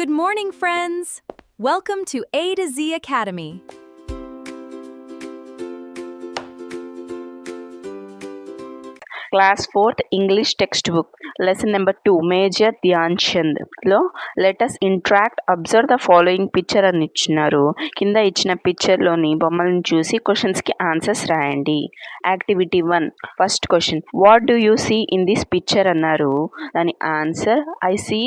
Good morning, friends! Welcome to A to Z Academy. Class 4th English textbook lesson number 2 Major Dhyan Chand లో let us interact, observe the following picture అని ఇచ్చినారు. కింద ఇచ్చిన picture లోని బొమ్మలను చూసి questions కి ఆన్సర్స్ రాయండి. Activity 1 first question, what do you see in this picture అన్నారు. దాని answer, I see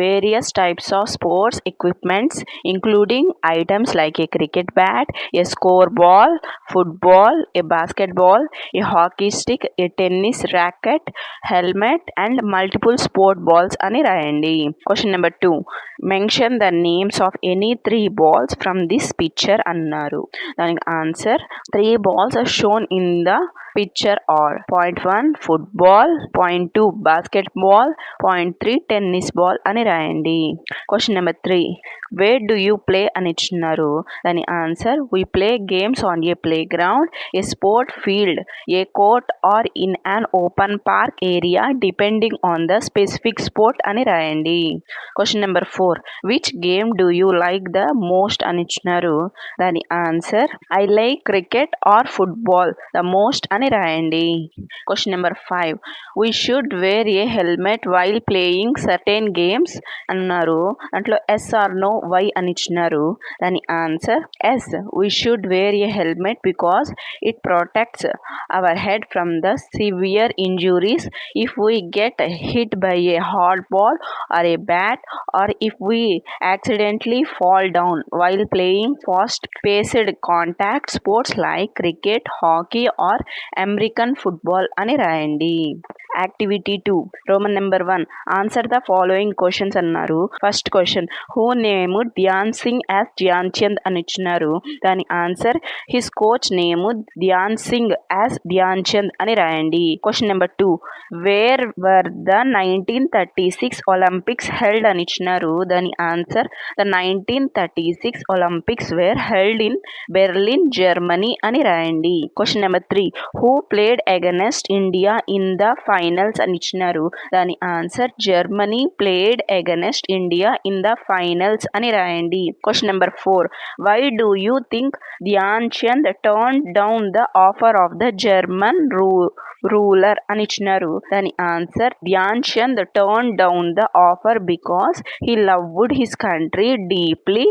various types of sports equipments including items like a cricket bat, a score ball, football, a basketball, a hockey stick, a tennis racket, helmet and multiple sport balls అని రాయండి. Question number 2, mention the names of any 3 balls from this picture అన్నారు. దానికి answer, 3 balls are shown in the picture are point 1 football, point 2 basketball, point 3 tennis ball అని రాయండి. Question number 3, where do you play అని ఇచ్చినారు. దాని answer, we play games on a playground, a sport field, a court or in an open park area depending on the specific sport అని రాయండి. Question number 4, which game do you like the most అని ఇచ్చినారు. దాని answer, I like cricket or football the most అని రాయండి. Question number 5, we should wear a helmet while playing certain games అన్నారు. దాంట్లో yes or no why అని ఇచ్చినారు. దాని answer, yes, we should wear a helmet because it protects our head from the severe injuries if we get hit by a hard ball or a bat, or if we accidentally fall down while playing fast-paced contact sports like cricket, hockey or American football అని రాయండి. Activity 2 Roman number 1, answer the following questions అన్నారు. First question, who name Dhyan Singh as Dhyan Chand అని ఇచ్చినారు. దాని answer, his coach name Dhyan Singh as Dhyan Chand అని రాయండి. Question number 2, where were the 1936 Olympics held అని ఇచ్చినారు. దాని ఆన్సర్, the 1936 Olympics were held in Berlin, Germany అని రాయండి. Question number 3, who played against India in the finals అని ఇచ్చినారు. దాని answer, Germany played against India in the finals అని రాయండి. Question number 4, why do you think Dhyan Chand turn down the offer of the German ruler అని ఇచ్చినారు. దాని answer, Dhyan Chand turn down the offer because he loved his country deeply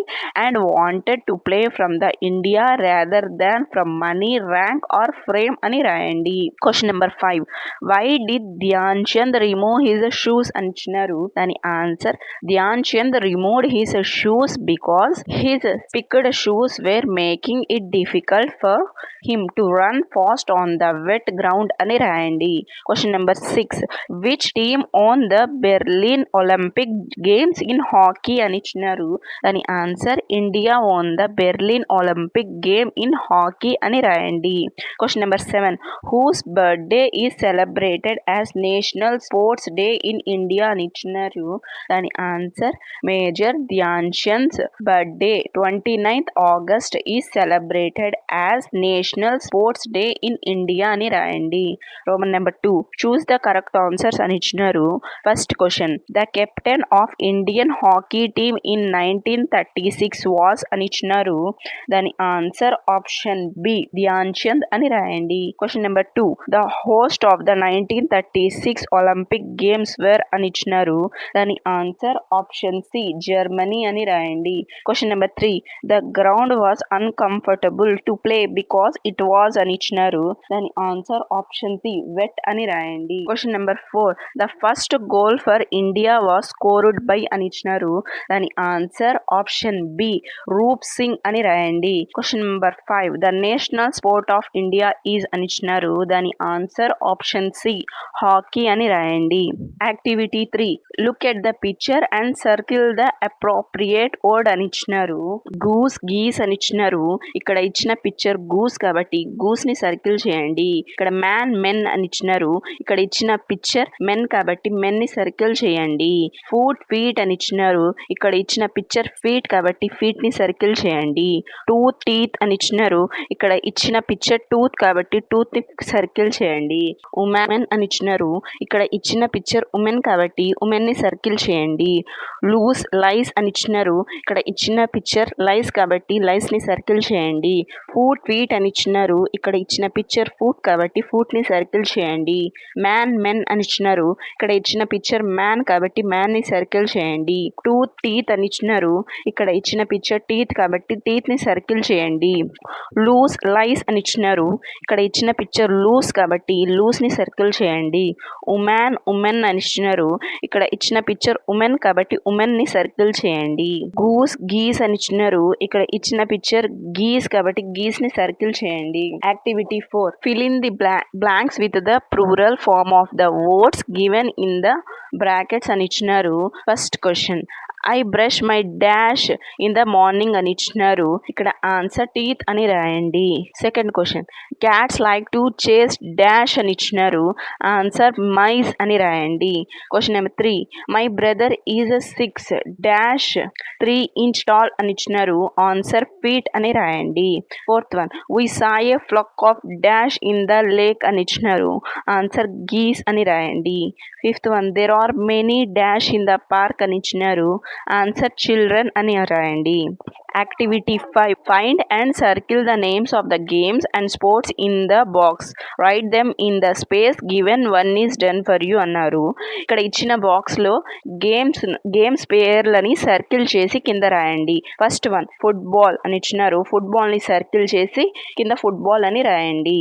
and wanted to play from the India rather than from money, rank or frame అని రాయండి. Question number 5, why did Dhyan Chand remove his shoes అని ఇచ్చినారు. దాని answer, Dhyan Chand removed his shoes because his picked shoes were making it difficult for him to run fast on the wet ground అని రాయండి. Question number 6, which team won the Berlin Olympic games in hockey అని ఇచ్చినారు. దాని answer, India won the Berlin Olympic game in hockey అని రాయండి. Question number 7, whose birthday is celebrated as national sports day in India అని ఇచ్చినారు. దాని answer, major Dhyan Chand's birthday 29th August is celebrated as national sports day in India అని రాయండి. Roman number 2, choose the correct answers అని ఇచ్చినారు. First question, the captain of Indian hockey team in 1936 was అని ఇచ్చినారు. దాని answer, option B, Dhyan Chand అని రాయండి. Question number 2, the host of the 1936 Olympic games were అని ఇచ్చినారు. దాని ఆన్సర్, ఆప్షన్ సి, జర్మనీ అని రాయండి. Question number 3, the ground was uncomfortable to play because it was అని ఇచ్చినారు. దాని ఆన్సర్, ఆప్షన్ సి, వెట్ అని రాయండి. Question number 4, the first goal for India was scored by అని ఇచ్చినారు. దాని ఆన్సర్, ఆప్షన్ బి, రూప్ సింగ్ అని రాయండి. Question number 5, the national sport of India is అని ఇచ్చినారు. దాని ఆన్సర్, ఆప్షన్ సి, హాకీ అని రాయండి. Activity 3, look at the picture and circle the appropriate word అని ఇచ్చినారు. గూస్, గీస్ అని ఇచ్చినారు. ఇక్కడ ఇచ్చిన పిక్చర్ గూస్ కాబట్టి గూస్ ని సర్కిల్ చేయండి. ఇక్కడ మ్యాన్, మెన్ అని ఇచ్చినారు. ఇక్కడ ఇచ్చిన పిక్చర్ మెన్ కాబట్టి మెన్ ని సర్కిల్ చేయండి. ఫుట్ ఫీట్ అని ఇచ్చినారు. ఇక్కడ ఇచ్చిన పిక్చర్ ఫీట్ కాబట్టి ఫీట్ ని సర్కిల్ చేయండి. టూత్ టీత్ అని ఇచ్చినారు. ఇక్కడ ఇచ్చిన పిక్చర్ టూత్ కాబట్టి టూత్ ని సర్కిల్ చేయండి. ఉమెన్ అని ఇచ్చినారు. ఇక్కడ ఇచ్చిన పిక్చర్ ఉమెన్ కాబట్టి ఉమెన్ ని సర్కిల్ చేయండి. లూస్ లైస్ అని ఇచ్చినారు. ఇక్కడ ఇచ్చిన పిక్చర్ లైస్ కాబట్టి లైస్ ని సర్కిల్ చేయండి. ఫుట్ ఫీట్ అని ఇచ్చినారు. ఇక్కడ ఇచ్చిన పిక్చర్ ఫుట్ కాబట్టి ఫుట్ ని సర్కిల్ చేయండి. మ్యాన్ మెన్ అని ఇచ్చినారు. ఇక్కడ ఇచ్చిన పిక్చర్ మ్యాన్ కాబట్టి మ్యాన్ ని సర్కిల్ చేయండి. టూత్ టీత్ అని ఇచ్చినారు. ఇక్కడ ఇచ్చిన పిక్చర్ టీత్ కాబట్టి టీత్ ని సర్కిల్ చేయండి. లూస్ లైస్ అని ఇచ్చినారు. ఇక్కడ ఇచ్చిన పిక్చర్ లూస్ కాబట్టి లూస్ ని సర్కిల్ చేయండి. ఉమెన్ అని ఇచ్చినారు. ఇక్కడ ఇచ్చిన పిక్చర్ ఉమెన్ కాబట్టి ఉమెన్ ని సర్కిల్ చేయండి. గూస్ గీస్ అని ఇచ్చినారు. ఇక్కడ ఇచ్చిన పిక్చర్ గీస్ కాబట్టి గీస్ ని సర్కిల్ చేయండి. Activity 4 fill in the blanks with the plural form of the words given in the brackets అని ఇచ్చినారు. First question I brush my dash in the morning అని ఇచ్చినారు. ఇక్కడ ఆన్సర్ టీత్ అని రాయండి. Second question cats like to chase dash అని ఇచ్చినారు. Answer mice అని రాయండి. Question number 3 my brother is 6 dash 3 inch tall అని ఇచ్చినారు. ఆన్సర్ ఫీట్ అని రాయండి. Fourth one we saw a flock of dash in the lake అని ఇచ్చినారు. ఆన్సర్ గీస్ అని రాయండి. Fifth one there are many dash in the park అని ఇచ్చినారు. ఆన్సర్ చిల్డ్రన్ అని రాయండి. Activity 5 find and circle the names of the games and sports in the box write them in the space given one is done for you అన్నారు. ఇక్కడ ఇచ్చిన బాక్స్లో games పేర్లని circle చేసి కింద రాయండి. ఫస్ట్ వన్ ఫుట్బాల్ అని ఇచ్చినారు. ఫుట్బాల్ని సర్కిల్ చేసి కింద ఫుట్బాల్ అని రాయండి.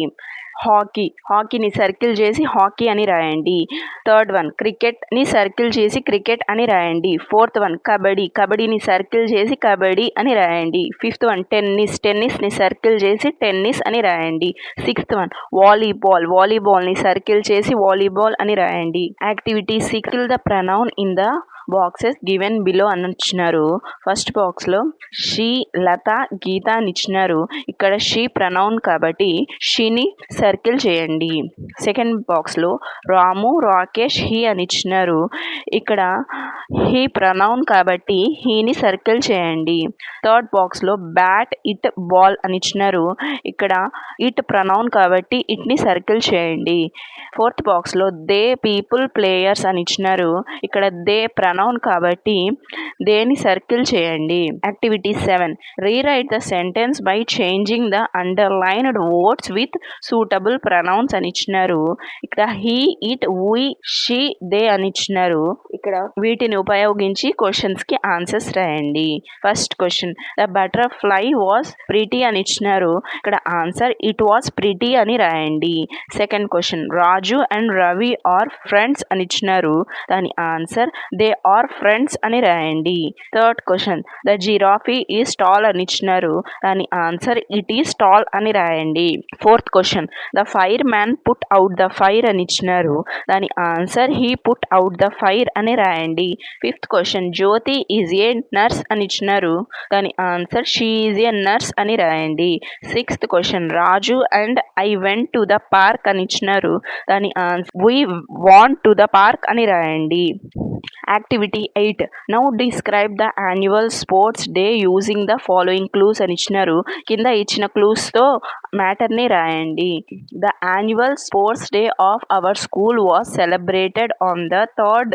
హాకీని సర్కిల్ చేసి హాకీ అని రాయండి. థర్డ్ వన్ క్రికెట్ని సర్కిల్ చేసి క్రికెట్ అని రాయండి. ఫోర్త్ వన్ కబడ్డీని సర్కిల్ చేసి కబడ్డీ అని రాయండి. ఫిఫ్త్ వన్ టెన్నిస్ని సర్కిల్ చేసి టెన్నిస్ అని రాయండి. సిక్స్త్ వన్ వాలీబాల్ని సర్కిల్ చేసి వాలీబాల్ అని రాయండి. Activity circle the pronoun in the boxes given below అని ఇచ్చినారు. ఫస్ట్ బాక్స్లో షీ లత గీత అని ఇచ్చినారు. ఇక్కడ షీ ప్రనౌన్ కాబట్టి షీని సర్కిల్ చేయండి. సెకండ్ బాక్స్లో రాము రాకేష్ హీ అని ఇచ్చినారు. ఇక్కడ హీ ప్రనౌన్ కాబట్టి హీని సర్కిల్ చేయండి. థర్డ్ బాక్స్లో బ్యాట్ ఇట్ బాల్ అని ఇచ్చినారు. ఇక్కడ ఇట్ ప్రనౌన్ కాబట్టి ఇట్ని సర్కిల్ చేయండి. ఫోర్త్ బాక్స్లో దే పీపుల్ ప్లేయర్స్ అని ఇచ్చినారు. ఇక్కడ దే ప్రనౌన్ కాబట్టి దేని సర్కిల్ చేయండి. Activity 7 rewrite the sentence by changing the underlined words with suitable pronouns అని ఇచ్చినారు. ఇక్కడ he it we she they అని ఇచ్చినారు. ఇక్కడ వీటిని ఉపయోగించి క్వశ్చన్స్ కి ఆన్సర్స్ రాయండి. First question the butterfly was pretty అని ఇచ్చినారు. ఇక్కడ ఆన్సర్ ఇట్ వాస్ ప్రిటీ అని రాయండి. Second question Raju and Ravi are friends అని ఇచ్చినారు. దాని ఆన్సర్ దే ఆర్ ఫ్రెండ్స్ అని రాయండి. Third question the giraffe is tall అని ఇచ్చినారు. దాని ఆన్సర్ ఇట్ ఈస్ టాల్ అని రాయండి. Fourth question the fireman put out the fire అని ఇచ్చినారు. దాని answer he put out the fire అని రాయండి. Fifth question Jyoti is a nurse అని ఇచ్చినారు. దాని answer she is a nurse అని రాయండి. Sixth question Raju and I went to the park అని ఇచ్చినారు. దాని answer we want to the park అని రాయండి. Activity 8 now describe the annual sports day using the following clues అని ఇచ్చినారు. కింద ఇచ్చిన క్లూస్తో మ్యాటర్ని రాయండి. The annual sports day of our school was celebrated on the 3rd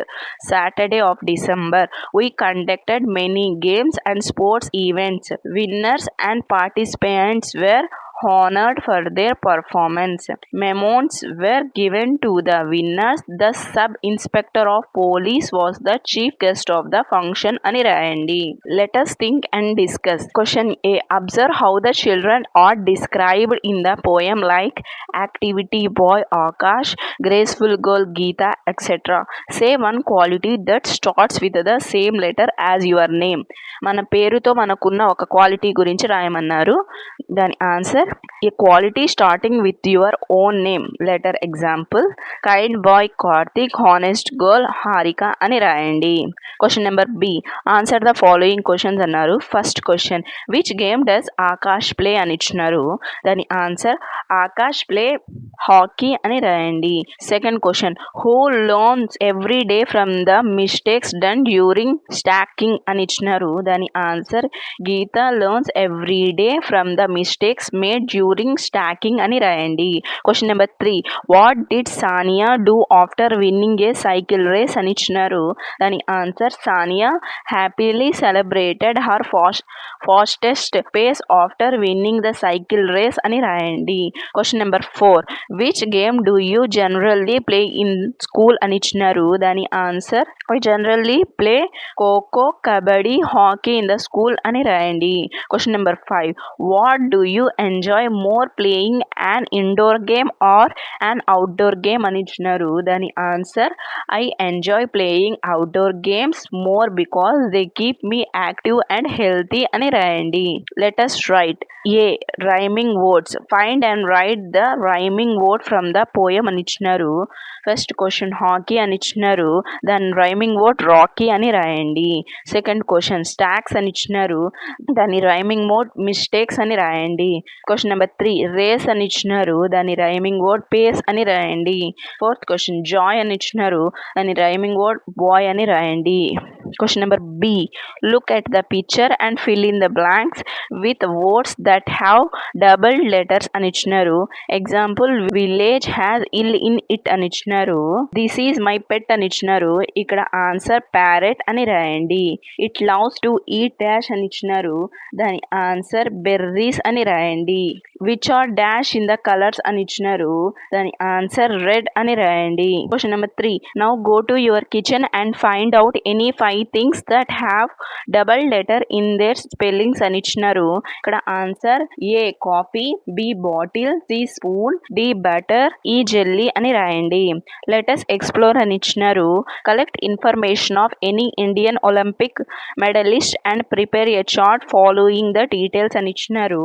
Saturday of December. We conducted many games and sports events. Winners and participants were honored for their performance. Memos were given to the winners. The sub-inspector of police was the chief guest of the function అని రాయండి. Let us think and discuss. Question A. Observe how the children are described in the poem like activity boy Akash, graceful girl Geeta, etc. Say one quality that starts with the same letter as your name. మన పేరుతో మనకున్న ఒక quality గురించి రాయమన్నారు. దాని answer a quality starting with your own name. Letter example, kind boy Karthik, honest girl Harika అని రాయండి. Question number B, answer the following questions అన్నారు. First question, which game does Akash play అని ఇచ్చినారు. దాని ఆన్సర్ ఆకాష్ ప్లే హాకీ అని రాయండి. Second question, who learns every day from the mistakes done during skating అని ఇచ్చినారు. దాని answer Geeta learns every day from the mistakes made during skating అని రాయండి. Question number 3, what did Sania do after winning a cycle race అని ఇచ్చినారు. దాని answer Sania happily celebrated her fastest pace after winning the cycle race అని రాయండి. Question number 4, which game do you generally play in school అని ఇచ్చినారు. దాని answer I generally play kho-kho, kabaddi, hockey in the school అని రాయండి. Question number 5, what do you enjoy more playing an indoor game or an outdoor game అని ఇచ్చినారు. దాని answer I enjoy playing outdoor games more because they keep me active and healthy అని రాయండి. Let us right a rhyming words, find and right the rhyming word from the poem అని ఇచ్చినారు. First question hockey అని ఇచ్చినారు. దాని rhyming word Rocky అని రాయండి. Second question stocks అని ఇచ్చినారు. దాని రైమింగ్ వర్డ్ మిస్టేక్స్ అని రాయండి. క్వశ్చన్ నెంబర్ 3, రేస్ అని ఇచ్చినారు. దాని రైమింగ్ వర్డ్ పేస్ అని రాయండి. ఫోర్త్ క్వశ్చన్ జాయ్ అని ఇచ్చినారు. దాని రైమింగ్ వర్డ్ బాయ్ అని రాయండి. Question number B, look at the picture and fill in the blanks with words that have double letters అని ఇచ్చినారు. Example, village has ill in it అని ఇచ్చినారు. దిస్ ఈజ్ మై పెట్ అని ఇచ్చినారు. ఇక్కడ ఆన్సర్ ప్యారెట్ అని రాయండి. It loves to eat dash అని ఇచ్చినారు. దాని ఆన్సర్ బెర్రీస్ అని రాయండి. Which are dash in the colours అని ఇచ్చినారు. దాని ఆన్సర్ రెడ్ అని రాయండి. Question number 3, now go to your kitchen and find out any 5 things that have double letter in their spellings అని ఇచ్చినారు. ఇక్కడ answer A coffee, B bottle, C spoon, D butter, E jelly అని రాయండి. Let's explore అని ఇచ్చినారు. Collect information of any Indian Olympic medalist and prepare a chart following the details అని ఇచ్చినారు.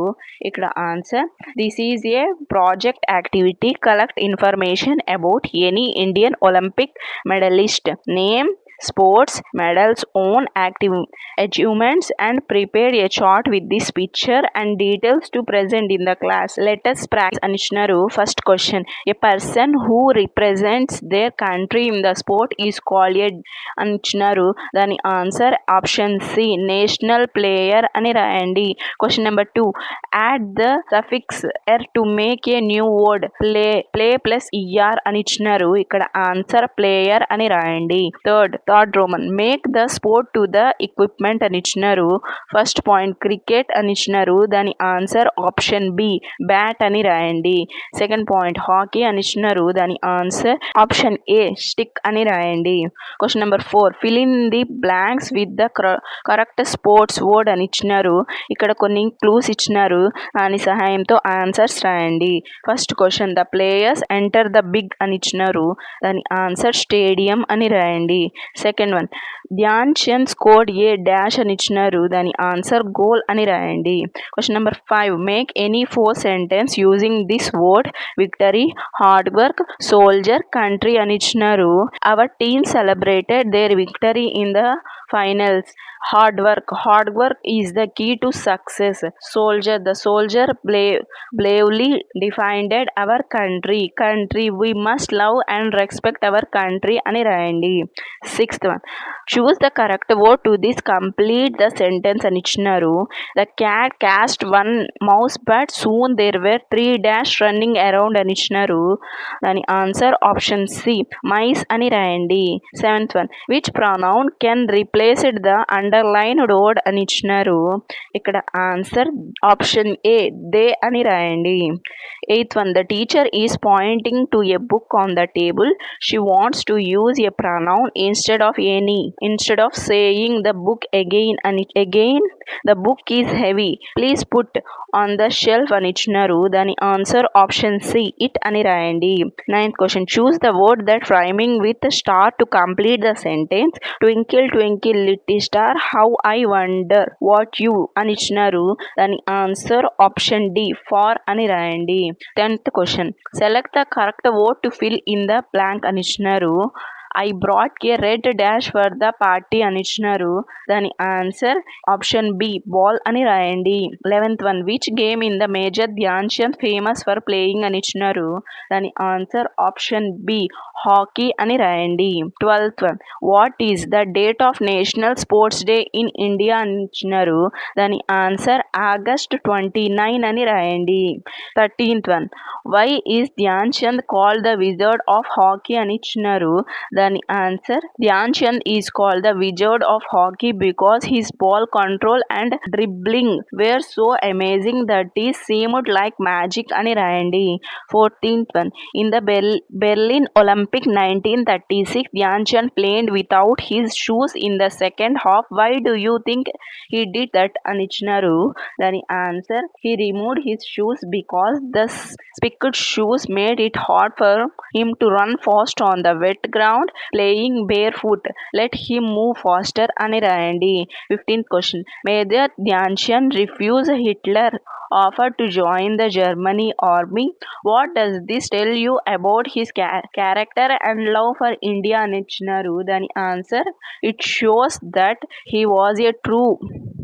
ఇక్కడ answer this is a project activity. Collect information about any Indian Olympic medalist name, sports, medals, own achievements and prepare a chart with this picture and details to present in the class. Let us practice అని ఇచ్చినారు. First question, a person who represents their country in the sport is called a అని ఇచ్చినారు. దాని answer option C national player అని రాయండి. Question number 2, add the suffix er to make a new word. Play plus ER అని ఇచ్చినారు. ఇక్కడ answer player అని రాయండి. Third Roman, make the sport to the equipment అని ఇచ్చినారు. ఫస్ట్ పాయింట్ క్రికెట్ అని ఇచ్చినారు. దాని ఆన్సర్ ఆప్షన్ బి బ్యాట్ అని రాయండి. సెకండ్ పాయింట్ హాకీ అని ఇచ్చినారు. దాని ఆన్సర్ ఆప్షన్ ఏ స్టిక్ అని రాయండి. Question number 4, fill in the blanks with the correct sports word అని ఇచ్చినారు. ఇక్కడ కొన్ని క్లూస్ ఇచ్చినారు. దాని సహాయంతో ఆన్సర్స్ రాయండి. First question, the players enter the big అని ఇచ్చినారు. దాని ఆన్సర్ స్టేడియం అని రాయండి. Second one, Dhyan Chand scored a dash అని ఇచ్చినారు. దాని ఆన్సర్ గోల్ అని రాయండి. Question number 5, make any 4 sentence using this word. Victory, hard work, soldier, country అని ఇచ్చినారు. Our team celebrated their victory in the finals. Hard work is the key to success. The soldier bravely defended our country. We must love and respect our country అని రాయండి. Sixth one, choose the correct word to this, complete the sentence అని ఇచ్చినారు. The cat cast one mouse but soon there were 3 dash running around అని ఇచ్చినారు. దాని answer option C mice అని రాయండి. Seventh one, which pronoun can replace the underlined word అని ఇచ్చినారు. ఇక్కడ ఆన్సర్ ఆప్షన్ ఏ దే అని రాయండి. Eighth one, the teacher is pointing to a book on the table. She wants to use a pronoun instead of saying the book again the book is heavy. Please put on the shelf అని ఇచ్చినారు. దాని answer option see it అని రాయండి. Ninth question, choose the word that rhyming with star to complete the sentence. Twinkle twinkle little star, how I wonder what you అని ఇచ్చినారు. దాని answer option D far అని రాయండి. 10th question select the correct word to fill in the blank అని ఇచ్చినారు. I brought A red dash for the party అని ఇచ్చినారు. దాని ఆన్సర్ ఆప్షన్ బి బాల్ అని రాయండి. 11th one which game in the major Dhyan Chand famous for playing అని ఇచ్చినారు. దాని ఆన్సర్ ఆప్షన్ బి హాకీ అని రాయండి. 12th one what is the date of national sports day in India అని ఇచ్చినారు. దాని ఆన్సర్ ఆగస్ట్ 29 అని రాయండి. 13th one why is Dhyan Chand called the wizard of hockey అని ఇచ్చినారు. దాని answer Dhyan Chand is called the wizard of hockey because his ball control and dribbling were so amazing that he seemed like magic అని రాయండి. 14th one in the Berlin Olympic 1936 Dhyan Chand played without his shoes in the second half why do you think he did that అని ఇచ్చినారు. దాని answer he removed his shoes because the spiked shoes made it hard for him to run fast on the wet ground playing barefoot let him move faster అని రాయండి. 15th question major Dhyan Chand refuse Hitler offer to join the Germany army. What does this tell you about his character and love for India అని ఇచ్చినారు. దాని answer it shows that he was a true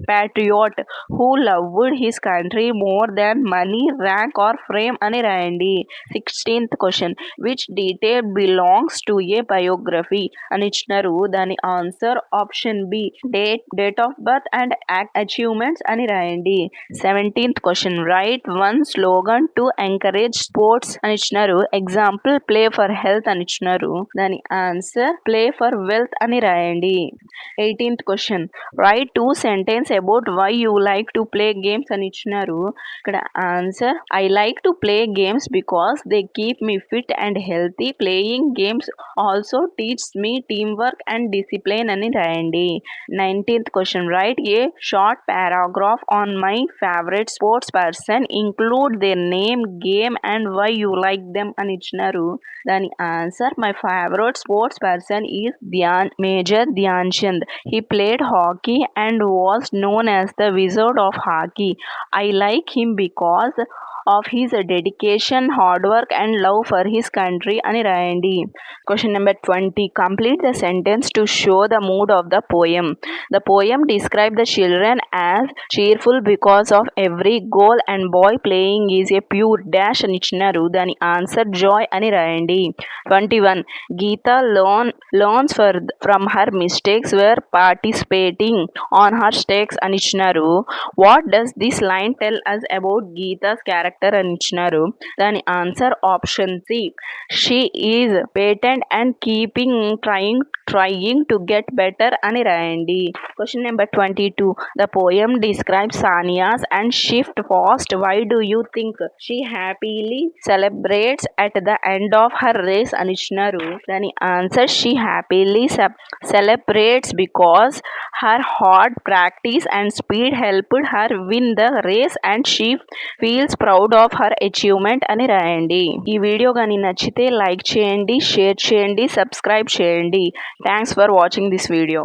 patriot who loved his country more than money, rank or fame అని రాయండి. 16th question which detail belongs to a biography అని ఇచ్చినారు. దాని answer option B date of birth and achievements అని రాయండి. 17th question write one slogan to encourage sports అని ఇచ్చినారు. Example play for health అని ఇచ్చినారు. దాని ఆన్సర్ ప్లే ఫర్ వెల్త్ అని రాయండి. 18th question write 2 sentence about why you like to play games అని ఇచ్చినారు. ఇక్కడ answer I like to play games because they keep me fit and healthy. Playing games also teach me teamwork and discipline అని రాయండి. 19th question write a short paragraph on my favourite sports person include their name game and why you like them అని ఇచ్చినారు. దాని answer my favourite sports person is major Dhyan Chand. He played hockey and was known as the Wizard of Hockey. I like him because of his dedication, hard work and love for his country అని రాయండి. Question number 20. Complete the sentence to show the mood of the poem. The poem describes the children as cheerful because of every goal and boy playing is a pure dash అని ఇచ్చినారు. దాని answer Joy అని రాయండి. 21. Geeta learns from her mistakes were participating on her stakes అని ఇచ్చినారు. What does this line tell us about Geeta's character అని ఇచ్చినారు. దాని answer option C she is patient and keeping trying to get better అని రాయండి. Question number 22. The poem describes Sania's and shift fast why do you think she happily celebrates at the end of her race అని ఇచ్చినారు. దాని answer she happily celebrates because her hard practice and speed helped her win the race and she feels proud of her achievement అని రాయండి. ఈ video కానీ నచ్చితే like చేయండి, share చేయండి, సబ్స్క్రైబ్ చేయండి. Thanks for watching this video.